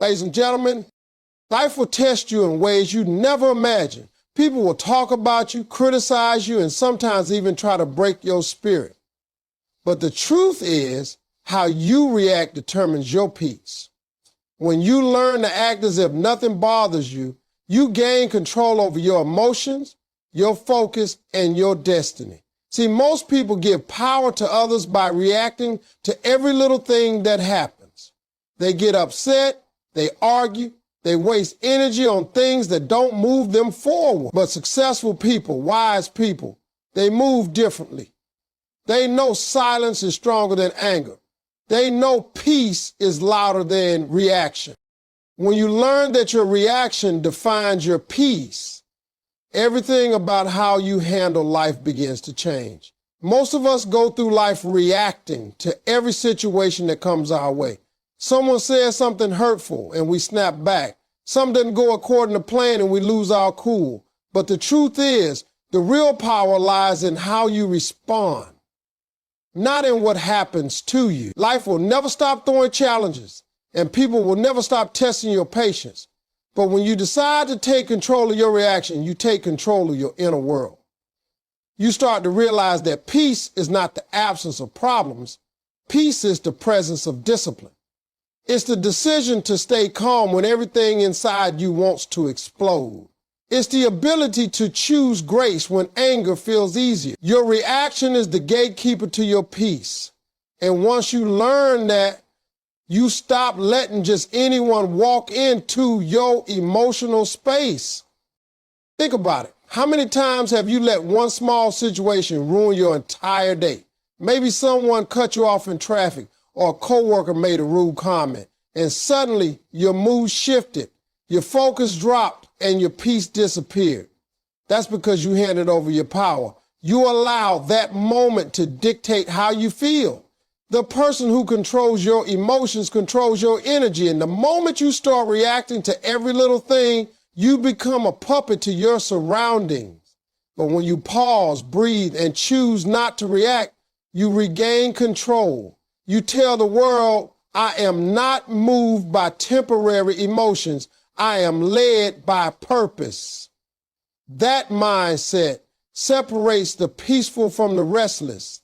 Ladies and gentlemen, life will test you in ways you never imagined. People will talk about you, criticize you, and sometimes even try to break your spirit. But the truth is, how you react determines your peace. When you learn to act as if nothing bothers you, you gain control over your emotions, your focus, and your destiny. See, most people give power to others by reacting to every little thing that happens. They get upset, they argue, they waste energy on things that don't move them forward. But successful people, wise people, they move differently. They know silence is stronger than anger. They know peace is louder than reaction. When you learn that your reaction defines your peace, everything about how you handle life begins to change. Most of us go through life reacting to every situation that comes our way. Someone says something hurtful and we snap back. Something doesn't go according to plan and we lose our cool. But the truth is, the real power lies in how you respond, not in what happens to you. Life will never stop throwing challenges, and people will never stop testing your patience. But when you decide to take control of your reaction, you take control of your inner world. You start to realize that peace is not the absence of problems. Peace is the presence of discipline. It's the decision to stay calm when everything inside you wants to explode. It's the ability to choose grace when anger feels easier. Your reaction is the gatekeeper to your peace. And once you learn that, you stop letting just anyone walk into your emotional space. Think about it. How many times have you let one small situation ruin your entire day? Maybe someone cut you off in traffic, or a coworker made a rude comment, and suddenly your mood shifted, your focus dropped, and your peace disappeared. That's because you handed over your power. You allow that moment to dictate how you feel. The person who controls your emotions controls your energy, and the moment you start reacting to every little thing, you become a puppet to your surroundings. But when you pause, breathe, and choose not to react, you regain control. You tell the world, I am not moved by temporary emotions. I am led by purpose. That mindset separates the peaceful from the restless,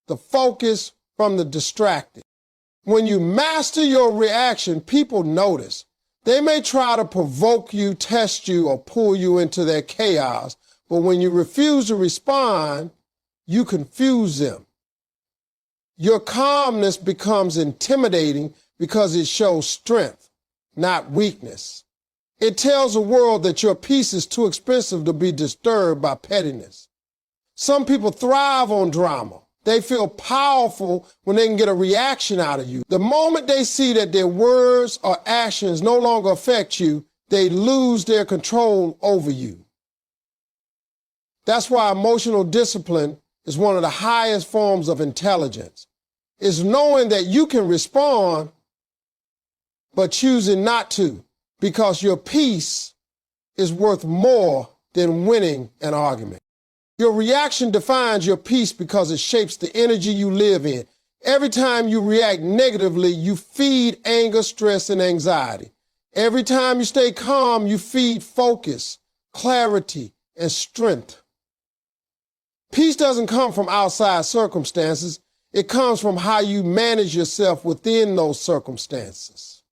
the focused from the distracted. When you master your reaction, people notice. They may try to provoke you, test you, or pull you into their chaos, but when you refuse to respond, you confuse them. Your calmness becomes intimidating because it shows strength, not weakness. It tells the world that your peace is too expensive to be disturbed by pettiness. Some people thrive on drama. They feel powerful when they can get a reaction out of you. The moment they see that their words or actions no longer affect you, they lose their control over you. That's why emotional discipline is one of the highest forms of intelligence. It's knowing that you can respond, but choosing not to, because your peace is worth more than winning an argument. Your reaction defines your peace because it shapes the energy you live in. Every time you react negatively, you feed anger, stress, and anxiety. Every time you stay calm, you feed focus, clarity, and strength. Peace doesn't come from outside circumstances. It comes from how you manage yourself within those circumstances.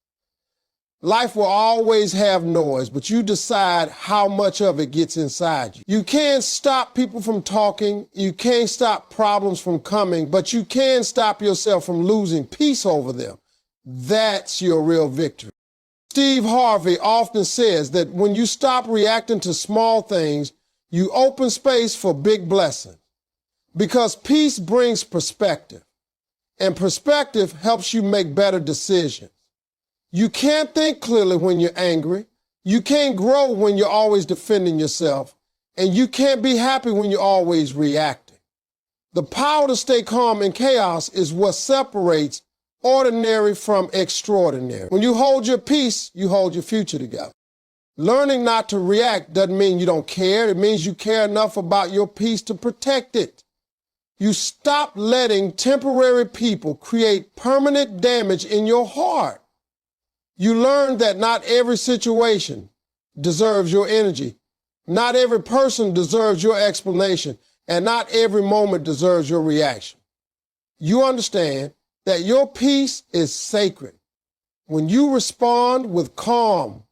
Life will always have noise, but you decide how much of it gets inside you. You can't stop people from talking. You can't stop problems from coming, but you can stop yourself from losing peace over them. That's your real victory. Steve Harvey often says that when you stop reacting to small things, you open space for big blessings. Because peace brings perspective, and perspective helps you make better decisions. You can't think clearly when you're angry. You can't grow when you're always defending yourself. And you can't be happy when you're always reacting. The power to stay calm in chaos is what separates ordinary from extraordinary. When you hold your peace, you hold your future together. Learning not to react doesn't mean you don't care. It means you care enough about your peace to protect it. You stop letting temporary people create permanent damage in your heart. You learn that not every situation deserves your energy. Not every person deserves your explanation, and not every moment deserves your reaction. You understand that your peace is sacred. When you respond with calm,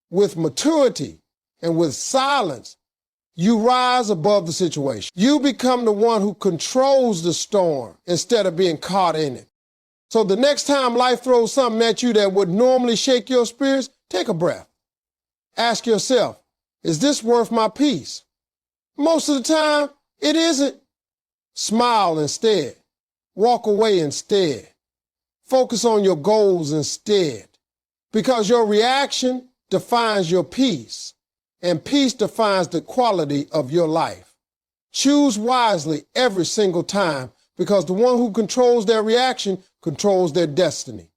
with maturity, and with silence, you rise above the situation. You become the one who controls the storm instead of being caught in it. So the next time life throws something at you that would normally shake your spirits, take a breath. Ask yourself, is this worth my peace? Most of the time, it isn't. Smile instead. Walk away instead. Focus on your goals instead. Because your reaction defines your peace, and peace defines the quality of your life. Choose wisely every single time, because the one who controls their reaction controls their destiny.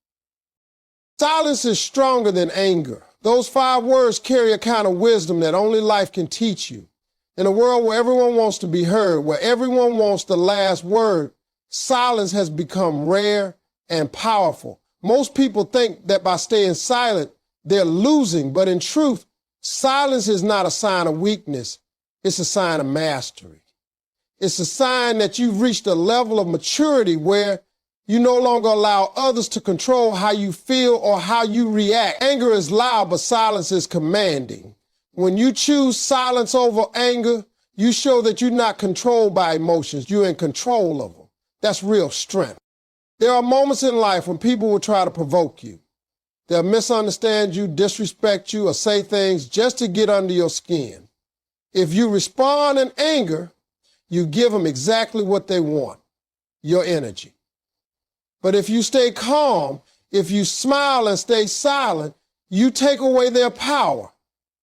Silence is stronger than anger. Those 5 words carry a kind of wisdom that only life can teach you. In a world where everyone wants to be heard, where everyone wants the last word, silence has become rare and powerful. Most people think that by staying silent, they're losing, but in truth, silence is not a sign of weakness. It's a sign of mastery. It's a sign that you've reached a level of maturity where you no longer allow others to control how you feel or how you react. Anger is loud, but silence is commanding. When you choose silence over anger, you show that you're not controlled by emotions. You're in control of them. That's real strength. There are moments in life when people will try to provoke you. They'll misunderstand you, disrespect you, or say things just to get under your skin. If you respond in anger, you give them exactly what they want, your energy. But if you stay calm, if you smile and stay silent, you take away their power.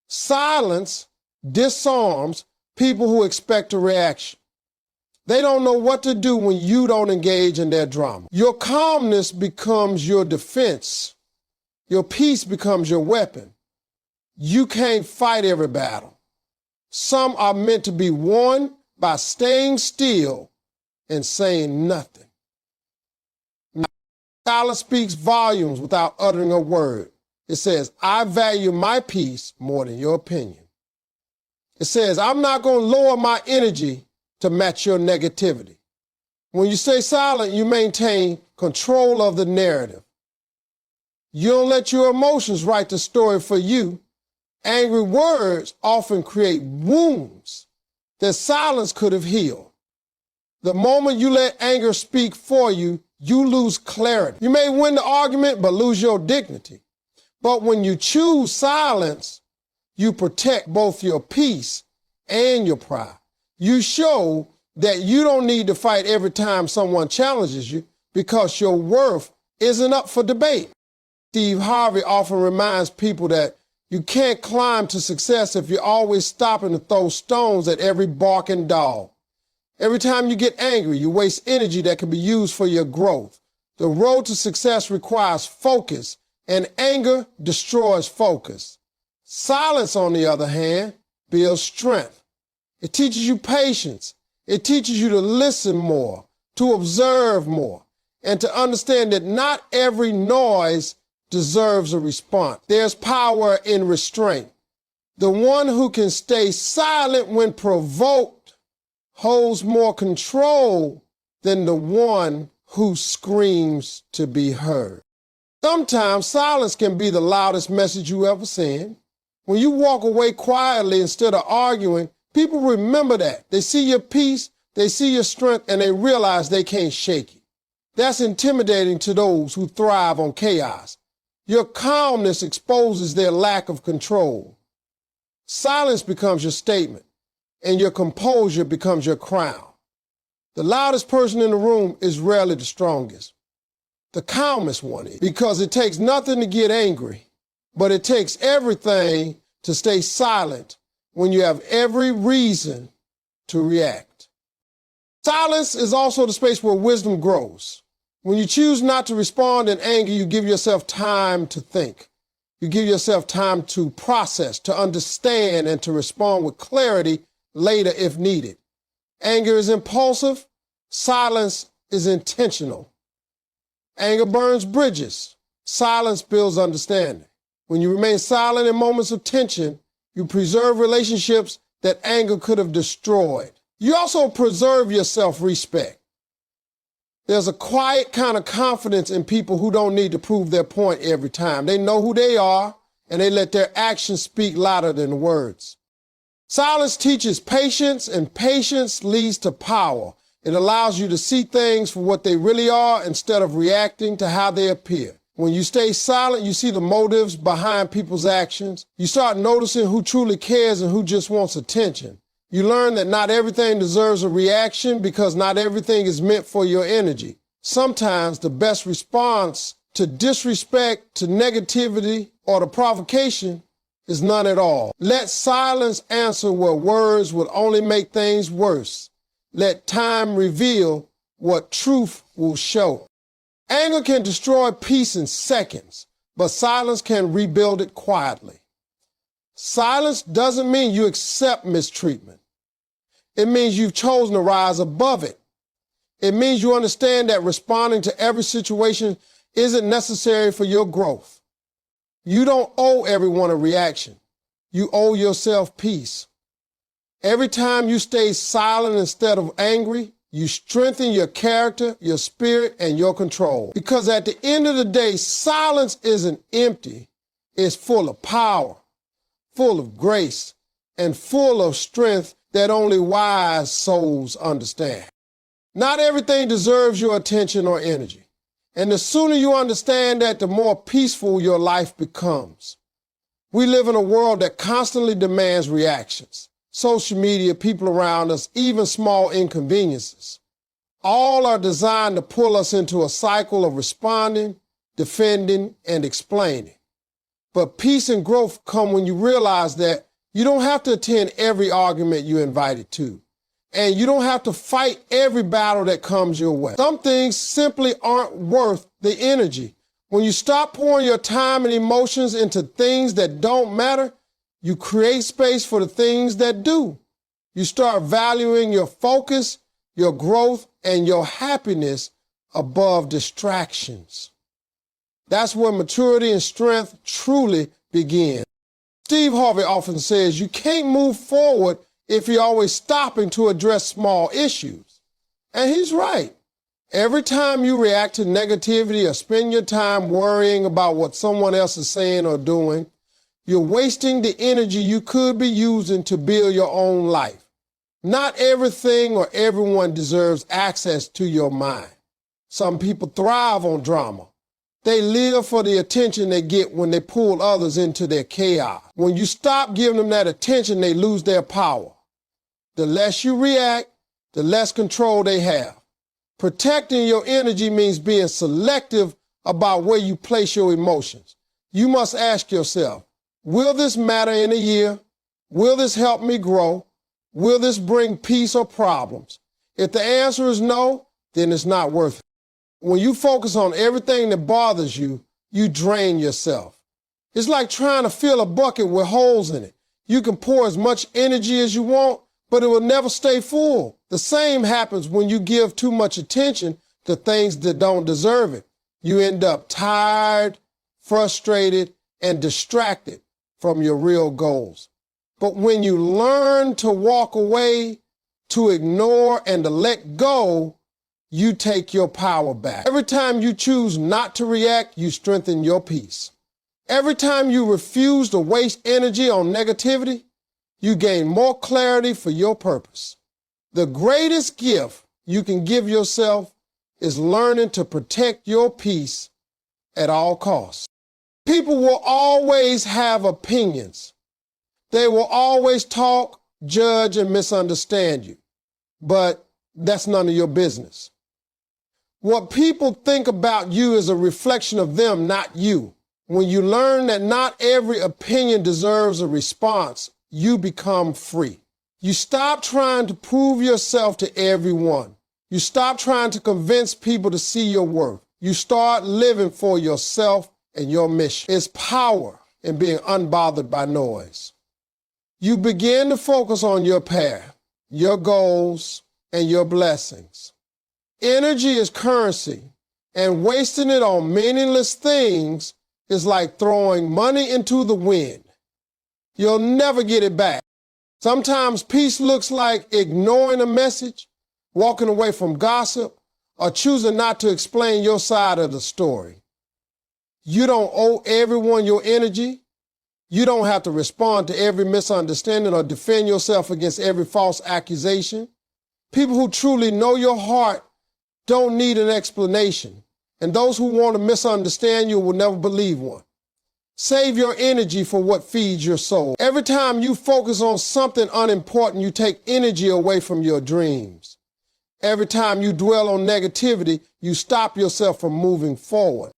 Silence disarms people who expect a reaction. They don't know what to do when you don't engage in their drama. Your calmness becomes your defense. Your peace becomes your weapon. You can't fight every battle. Some are meant to be won by staying still and saying nothing. Silence speaks volumes without uttering a word. It says, I value my peace more than your opinion. It says, I'm not going to lower my energy to match your negativity. When you stay silent, you maintain control of the narrative. You don't let your emotions write the story for you. Angry words often create wounds that silence could have healed. The moment you let anger speak for you, you lose clarity. You may win the argument, but lose your dignity. But when you choose silence, you protect both your peace and your pride. You show that you don't need to fight every time someone challenges you because your worth isn't up for debate. Steve Harvey often reminds people that you can't climb to success if you're always stopping to throw stones at every barking dog. Every time you get angry, you waste energy that can be used for your growth. The road to success requires focus, and anger destroys focus. Silence, on the other hand, builds strength. It teaches you patience. It teaches you to listen more, to observe more, and to understand that not every noise deserves a response. There's power in restraint. The one who can stay silent when provoked holds more control than the one who screams to be heard. Sometimes silence can be the loudest message you ever send. When you walk away quietly instead of arguing, people remember that. They see your peace, they see your strength, and they realize they can't shake it. That's intimidating to those who thrive on chaos. Your calmness exposes their lack of control. Silence becomes your statement, and your composure becomes your crown. The loudest person in the room is rarely the strongest. The calmest one is, because it takes nothing to get angry, but it takes everything to stay silent when you have every reason to react. Silence is also the space where wisdom grows. When you choose not to respond in anger, you give yourself time to think. You give yourself time to process, to understand, and to respond with clarity later if needed. Anger is impulsive. Silence is intentional. Anger burns bridges. Silence builds understanding. When you remain silent in moments of tension, you preserve relationships that anger could have destroyed. You also preserve your self-respect. There's a quiet kind of confidence in people who don't need to prove their point every time. They know who they are, and they let their actions speak louder than words. Silence teaches patience, and patience leads to power. It allows you to see things for what they really are instead of reacting to how they appear. When you stay silent, you see the motives behind people's actions. You start noticing who truly cares and who just wants attention. You learn that not everything deserves a reaction because not everything is meant for your energy. Sometimes the best response to disrespect, to negativity, or to provocation is none at all. Let silence answer where words would only make things worse. Let time reveal what truth will show. Anger can destroy peace in seconds, but silence can rebuild it quietly. Silence doesn't mean you accept mistreatment. It means you've chosen to rise above it. It means you understand that responding to every situation isn't necessary for your growth. You don't owe everyone a reaction. You owe yourself peace. Every time you stay silent instead of angry, you strengthen your character, your spirit, and your control. Because at the end of the day, silence isn't empty. It's full of power, full of grace, and full of strength that only wise souls understand. Not everything deserves your attention or energy. And the sooner you understand that, the more peaceful your life becomes. We live in a world that constantly demands reactions. Social media, people around us, even small inconveniences. All are designed to pull us into a cycle of responding, defending, and explaining. But peace and growth come when you realize that you don't have to attend every argument you're invited to. And you don't have to fight every battle that comes your way. Some things simply aren't worth the energy. When you stop pouring your time and emotions into things that don't matter, you create space for the things that do. You start valuing your focus, your growth, and your happiness above distractions. That's where maturity and strength truly begin. Steve Harvey often says you can't move forward if you're always stopping to address small issues. And he's right. Every time you react to negativity or spend your time worrying about what someone else is saying or doing, you're wasting the energy you could be using to build your own life. Not everything or everyone deserves access to your mind. Some people thrive on drama. They live for the attention they get when they pull others into their chaos. When you stop giving them that attention, they lose their power. The less you react, the less control they have. Protecting your energy means being selective about where you place your emotions. You must ask yourself, will this matter in a year? Will this help me grow? Will this bring peace or problems? If the answer is no, then it's not worth it. When you focus on everything that bothers you, you drain yourself. It's like trying to fill a bucket with holes in it. You can pour as much energy as you want, but it will never stay full. The same happens when you give too much attention to things that don't deserve it. You end up tired, frustrated, and distracted from your real goals. But when you learn to walk away, to ignore, and to let go, you take your power back. Every time you choose not to react, you strengthen your peace. Every time you refuse to waste energy on negativity, you gain more clarity for your purpose. The greatest gift you can give yourself is learning to protect your peace at all costs. People will always have opinions. They will always talk, judge, and misunderstand you. But that's none of your business. What people think about you is a reflection of them, not you. When you learn that not every opinion deserves a response, you become free. You stop trying to prove yourself to everyone. You stop trying to convince people to see your worth. You start living for yourself and your mission. It's power in being unbothered by noise. You begin to focus on your path, your goals, and your blessings. Energy is currency, And wasting it on meaningless things is like throwing money into the wind. You'll never get it back. Sometimes peace looks like ignoring a message, walking away from gossip, or choosing not to explain your side of the story. You don't owe everyone your energy. You don't have to respond to every misunderstanding or defend yourself against every false accusation. People who truly know your heart don't need an explanation, and those who want to misunderstand you will never believe one. Save your energy for what feeds your soul. Every time you focus on something unimportant, you take energy away from your dreams. Every time you dwell on negativity, you stop yourself from moving forward.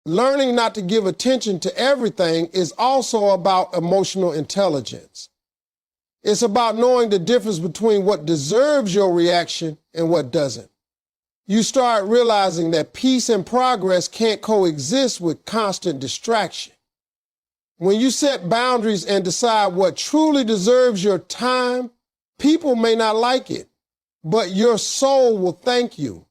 Learning not to give attention to everything is also about emotional intelligence. It's about knowing the difference between what deserves your reaction and what doesn't. You start realizing that peace and progress can't coexist with constant distraction. When you set boundaries and decide what truly deserves your time, people may not like it, but your soul will thank you.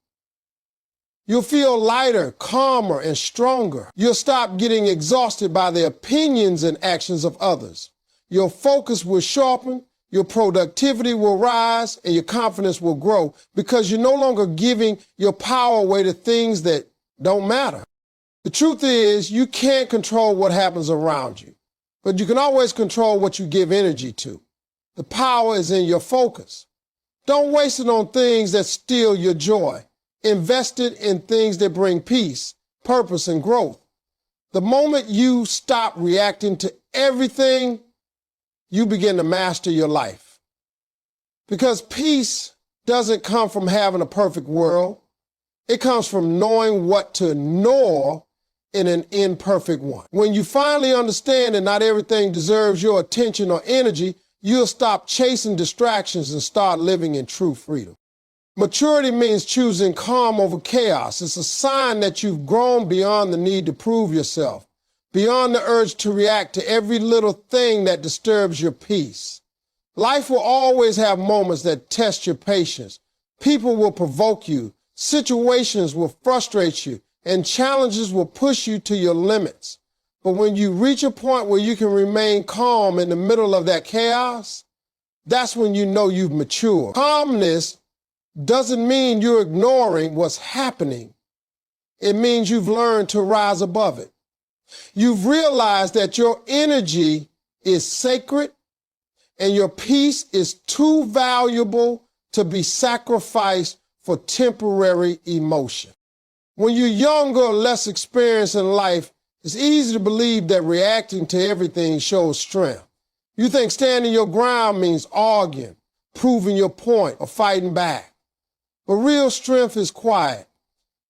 You'll feel lighter, calmer, and stronger. You'll stop getting exhausted by the opinions and actions of others. Your focus will sharpen, your productivity will rise, and your confidence will grow because you're no longer giving your power away to things that don't matter. The truth is, you can't control what happens around you, but you can always control what you give energy to. The power is in your focus. Don't waste it on things that steal your joy. Invest it in things that bring peace, purpose, and growth. The moment you stop reacting to everything, you begin to master your life. Because peace doesn't come from having a perfect world. It comes from knowing what to ignore in an imperfect one. When you finally understand that not everything deserves your attention or energy, you'll stop chasing distractions and start living in true freedom. Maturity means choosing calm over chaos. It's a sign that you've grown beyond the need to prove yourself, beyond the urge to react to every little thing that disturbs your peace. Life will always have moments that test your patience. People will provoke you, situations will frustrate you, and challenges will push you to your limits. But when you reach a point where you can remain calm in the middle of that chaos, that's when you know you've matured. Calmness doesn't mean you're ignoring what's happening. It means you've learned to rise above it. You've realized that your energy is sacred and your peace is too valuable to be sacrificed for temporary emotion. When you're younger or less experienced in life, it's easy to believe that reacting to everything shows strength. You think standing your ground means arguing, proving your point, or fighting back. But real strength is quiet.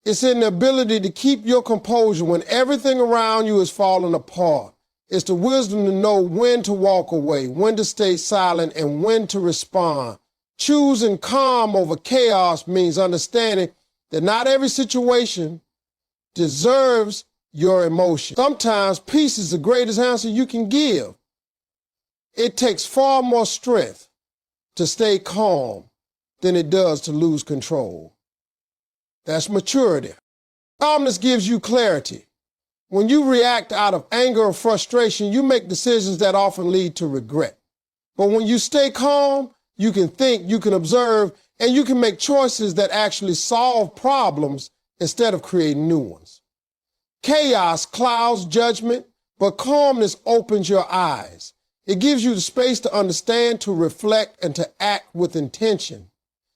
It's in the ability to keep your composure when everything around you is falling apart. It's the wisdom to know when to walk away, when to stay silent, and when to respond. Choosing calm over chaos means understanding that not every situation deserves your emotion. Sometimes peace is the greatest answer you can give. It takes far more strength to stay calm than it does to lose control. That's maturity. Calmness gives you clarity. When you react out of anger or frustration, you make decisions that often lead to regret. But when you stay calm, you can think, you can observe, and you can make choices that actually solve problems instead of creating new ones. Chaos clouds judgment, but calmness opens your eyes. It gives you the space to understand, to reflect, and to act with intention.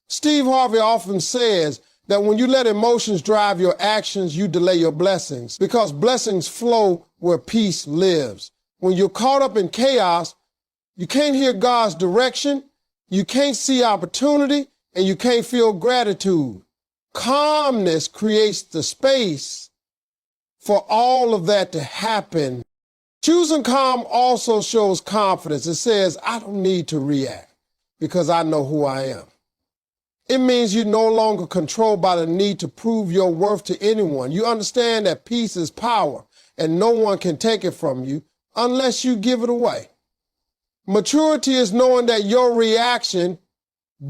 Steve Harvey often says that when you let emotions drive your actions, you delay your blessings, because blessings flow where peace lives. When you're caught up in chaos, you can't hear God's direction, you can't see opportunity, and you can't feel gratitude. Calmness creates the space for all of that to happen. Choosing calm also shows confidence. It says, I don't need to react because I know who I am. It means you're no longer controlled by the need to prove your worth to anyone. You understand that peace is power and no one can take it from you unless you give it away. Maturity is knowing that your reaction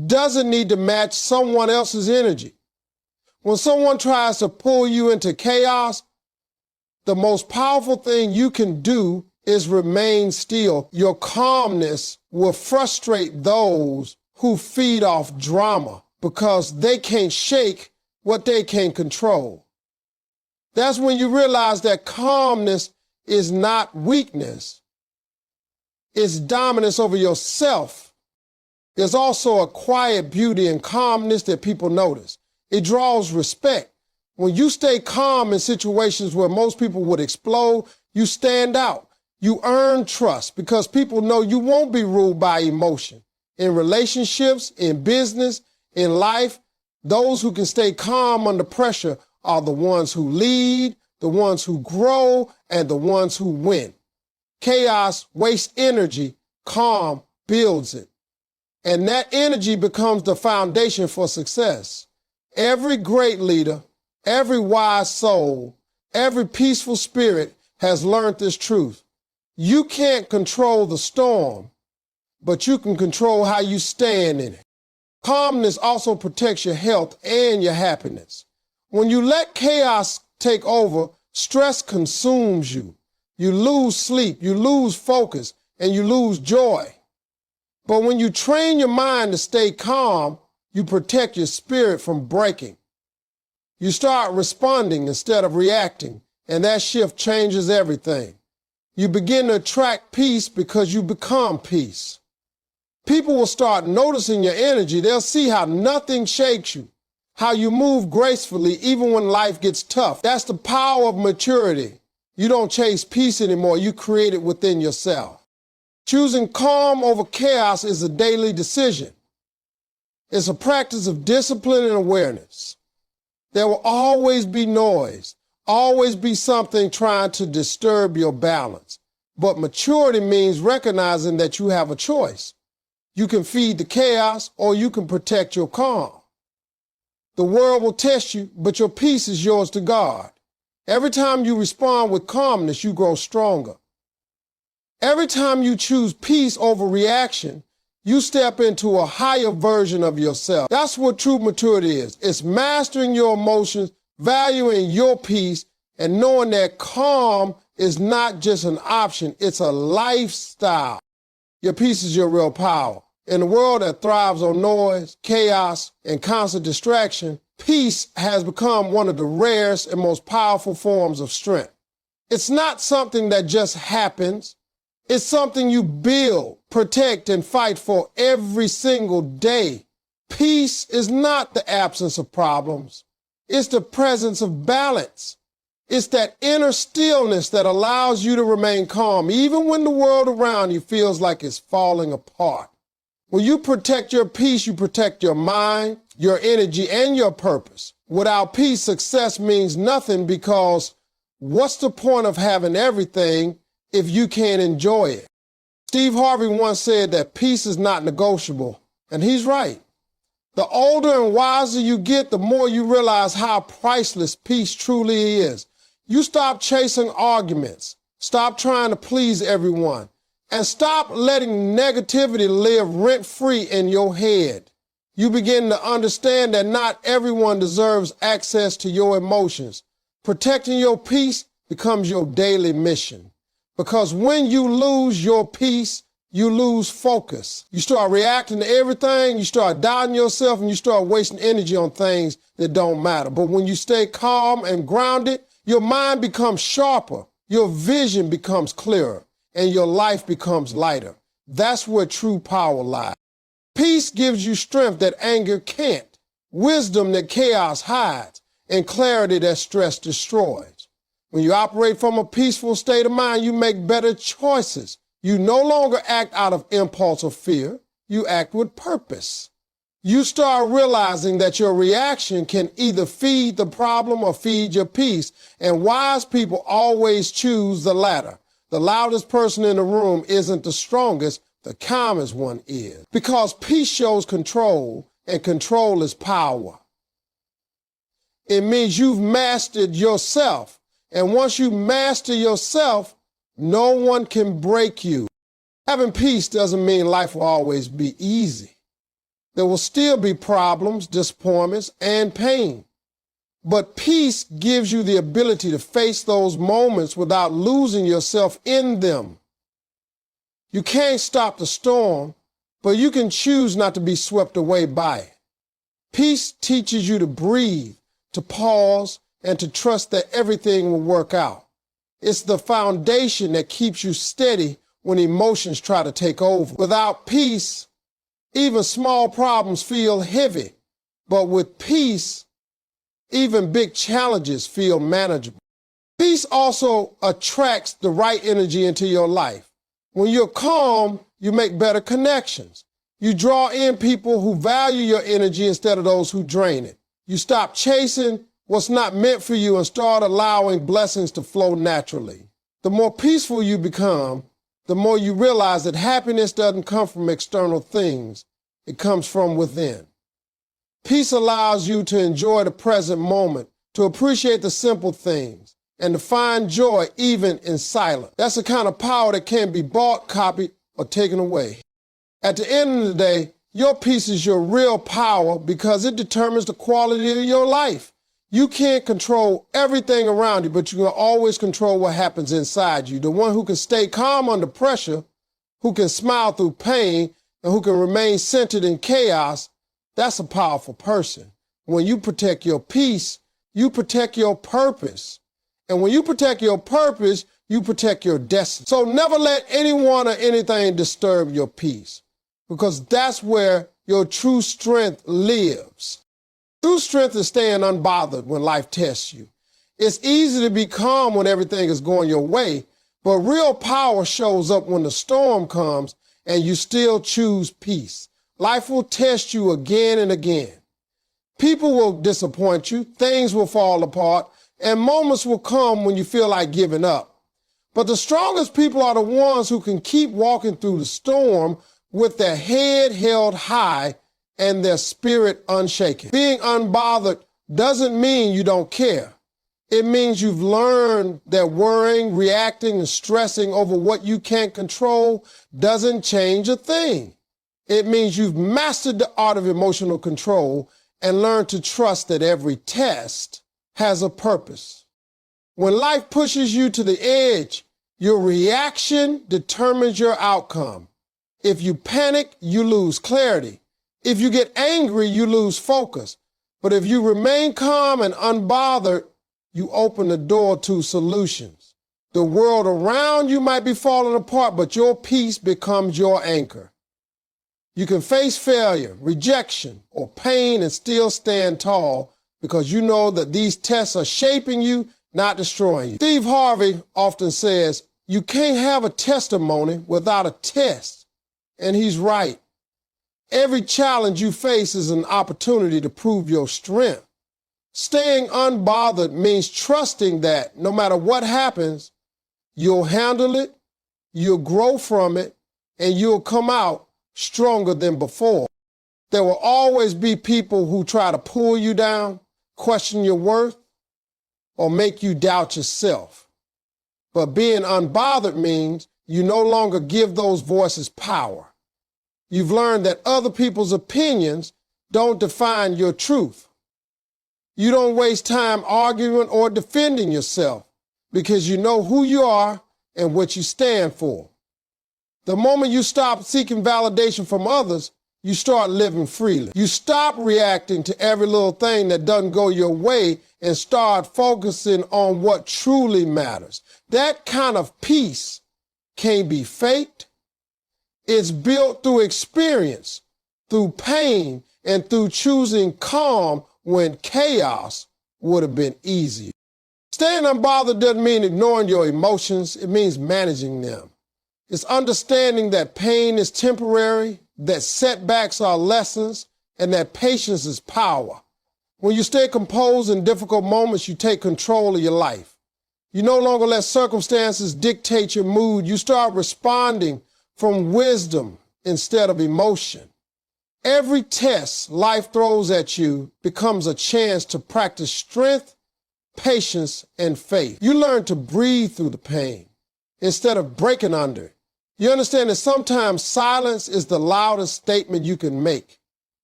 doesn't need to match someone else's energy. When someone tries to pull you into chaos, the most powerful thing you can do is remain still. Your calmness will frustrate those who feed off drama because they can't shake what they can't control. That's when you realize that calmness is not weakness. It's dominance over yourself. There's also a quiet beauty and calmness that people notice. It draws respect. When you stay calm in situations where most people would explode, you stand out. You earn trust because people know you won't be ruled by emotion. In relationships, in business, in life, those who can stay calm under pressure are the ones who lead, the ones who grow, and the ones who win. Chaos wastes energy, calm builds it. And that energy becomes the foundation for success. Every great leader, every wise soul, every peaceful spirit has learned this truth. You can't control the storm, but you can control how you stand in it. Calmness also protects your health and your happiness. When you let chaos take over, stress consumes you. You lose sleep, you lose focus, and you lose joy. But when you train your mind to stay calm, you protect your spirit from breaking. You start responding instead of reacting, and that shift changes everything. You begin to attract peace because you become peace. People will start noticing your energy. They'll see how nothing shakes you, how you move gracefully even when life gets tough. That's the power of maturity. You don't chase peace anymore. You create it within yourself. Choosing calm over chaos is a daily decision. It's a practice of discipline and awareness. There will always be noise, always be something trying to disturb your balance. But maturity means recognizing that you have a choice. You can feed the chaos or you can protect your calm. The world will test you, but your peace is yours to guard. Every time you respond with calmness, you grow stronger. Every time you choose peace over reaction, you step into a higher version of yourself. That's what true maturity is. It's mastering your emotions, valuing your peace, and knowing that calm is not just an option, it's a lifestyle. Your peace is your real power. In a world that thrives on noise, chaos, and constant distraction, peace has become one of the rarest and most powerful forms of strength. It's not something that just happens. It's something you build, protect, and fight for every single day. Peace is not the absence of problems. It's the presence of balance. It's that inner stillness that allows you to remain calm, even when the world around you feels like it's falling apart. When you protect your peace, you protect your mind, your energy, and your purpose. Without peace, success means nothing because what's the point of having everything if you can't enjoy it? Steve Harvey once said that peace is not negotiable, and he's right. The older and wiser you get, the more you realize how priceless peace truly is. You stop chasing arguments, stop trying to please everyone, and stop letting negativity live rent-free in your head. You begin to understand that not everyone deserves access to your emotions. Protecting your peace becomes your daily mission. Because when you lose your peace, you lose focus. You start reacting to everything, you start doubting yourself, and you start wasting energy on things that don't matter. But when you stay calm and grounded, your mind becomes sharper, your vision becomes clearer, and your life becomes lighter. That's where true power lies. Peace gives you strength that anger can't, wisdom that chaos hides, and clarity that stress destroys. When you operate from a peaceful state of mind, you make better choices. You no longer act out of impulse or fear. You act with purpose. You start realizing that your reaction can either feed the problem or feed your peace. And wise people always choose the latter. The loudest person in the room isn't the strongest, the calmest one is. Because peace shows control, and control is power. It means you've mastered yourself. And once you master yourself, no one can break you. Having peace doesn't mean life will always be easy. There will still be problems, disappointments, and pain. But peace gives you the ability to face those moments without losing yourself in them. You can't stop the storm, but you can choose not to be swept away by it. Peace teaches you to breathe, to pause, and to trust that everything will work out. It's the foundation that keeps you steady when emotions try to take over. Without peace, even small problems feel heavy, but with peace, even big challenges feel manageable. Peace also attracts the right energy into your life. When you're calm, you make better connections. You draw in people who value your energy instead of those who drain it. You stop chasing what's not meant for you and start allowing blessings to flow naturally. The more peaceful you become, the more you realize that happiness doesn't come from external things. It comes from within. Peace allows you to enjoy the present moment, to appreciate the simple things, and to find joy even in silence. That's the kind of power that can't be bought, copied, or taken away. At the end of the day, your peace is your real power because it determines the quality of your life. You can't control everything around you, but you can always control what happens inside you. The one who can stay calm under pressure, who can smile through pain, and who can remain centered in chaos, that's a powerful person. When you protect your peace, you protect your purpose. And when you protect your purpose, you protect your destiny. So never let anyone or anything disturb your peace, because that's where your true strength lives. True strength is staying unbothered when life tests you. It's easy to be calm when everything is going your way, but real power shows up when the storm comes and you still choose peace. Life will test you again and again. People will disappoint you, things will fall apart, and moments will come when you feel like giving up. But the strongest people are the ones who can keep walking through the storm with their head held high and their spirit unshaken. Being unbothered doesn't mean you don't care. It means you've learned that worrying, reacting, and stressing over what you can't control doesn't change a thing. It means you've mastered the art of emotional control and learned to trust that every test has a purpose. When life pushes you to the edge, your reaction determines your outcome. If you panic, you lose clarity. If you get angry, you lose focus. But if you remain calm and unbothered, you open the door to solutions. The world around you might be falling apart, but your peace becomes your anchor. You can face failure, rejection, or pain and still stand tall because you know that these tests are shaping you, not destroying you. Steve Harvey often says, you can't have a testimony without a test. And he's right. Every challenge you face is an opportunity to prove your strength. Staying unbothered means trusting that no matter what happens, you'll handle it, you'll grow from it, and you'll come out stronger than before. There will always be people who try to pull you down, question your worth, or make you doubt yourself. But being unbothered means you no longer give those voices power. You've learned that other people's opinions don't define your truth. You don't waste time arguing or defending yourself because you know who you are and what you stand for. The moment you stop seeking validation from others, you start living freely. You stop reacting to every little thing that doesn't go your way and start focusing on what truly matters. That kind of peace can't be faked. It's built through experience, through pain, and through choosing calm when chaos would have been easier. Staying unbothered doesn't mean ignoring your emotions. It means managing them. It's understanding that pain is temporary, that setbacks are lessons, and that patience is power. When you stay composed in difficult moments, you take control of your life. You no longer let circumstances dictate your mood. You start responding from wisdom instead of emotion. Every test life throws at you becomes a chance to practice strength, patience, and faith. You learn to breathe through the pain instead of breaking under it. You understand that sometimes silence is the loudest statement you can make.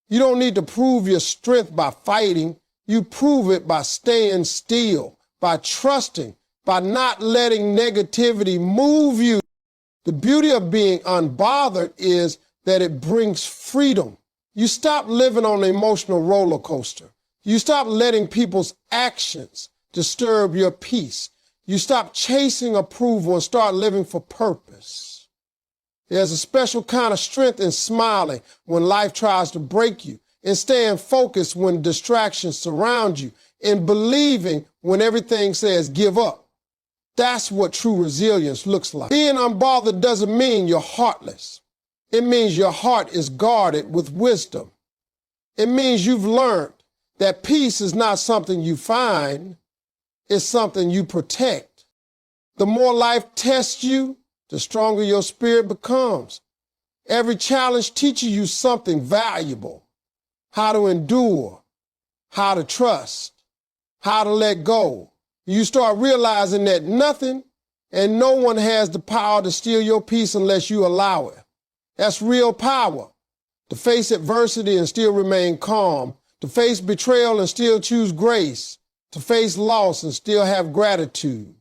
You don't need to prove your strength by fighting. You prove it by staying still, by trusting, by not letting negativity move you. The beauty of being unbothered is that it brings freedom. You stop living on an emotional roller coaster. You stop letting people's actions disturb your peace. You stop chasing approval and start living for purpose. There's a special kind of strength in smiling when life tries to break you, in staying focused when distractions surround you, in believing when everything says give up. That's what true resilience looks like. Being unbothered doesn't mean you're heartless. It means your heart is guarded with wisdom. It means you've learned that peace is not something you find, it's something you protect. The more life tests you, the stronger your spirit becomes. Every challenge teaches you something valuable: how to endure, how to trust, how to let go. You start realizing that nothing and no one has the power to steal your peace unless you allow it. That's real power. To face adversity and still remain calm. To face betrayal and still choose grace. To face loss and still have gratitude.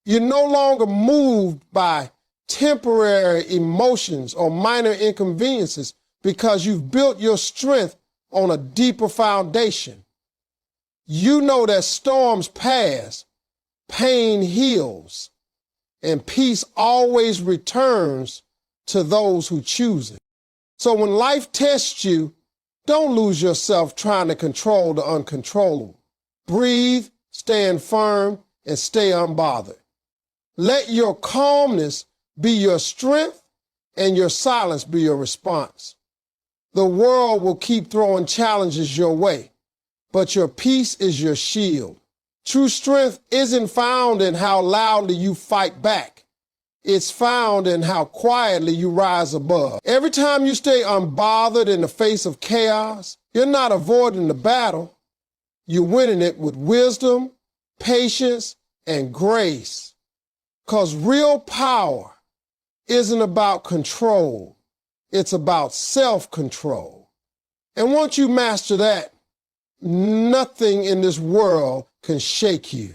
You're no longer moved by temporary emotions or minor inconveniences because you've built your strength on a deeper foundation. You know that storms pass, pain heals, and peace always returns to those who choose it. So when life tests you, don't lose yourself trying to control the uncontrollable. Breathe, stand firm, and stay unbothered. Let your calmness be your strength and your silence be your response. The world will keep throwing challenges your way, but your peace is your shield. True strength isn't found in how loudly you fight back. It's found in how quietly you rise above. Every time you stay unbothered in the face of chaos, you're not avoiding the battle. You're winning it with wisdom, patience, and grace. Because real power isn't about control. It's about self-control. And once you master that, nothing in this world can shake you.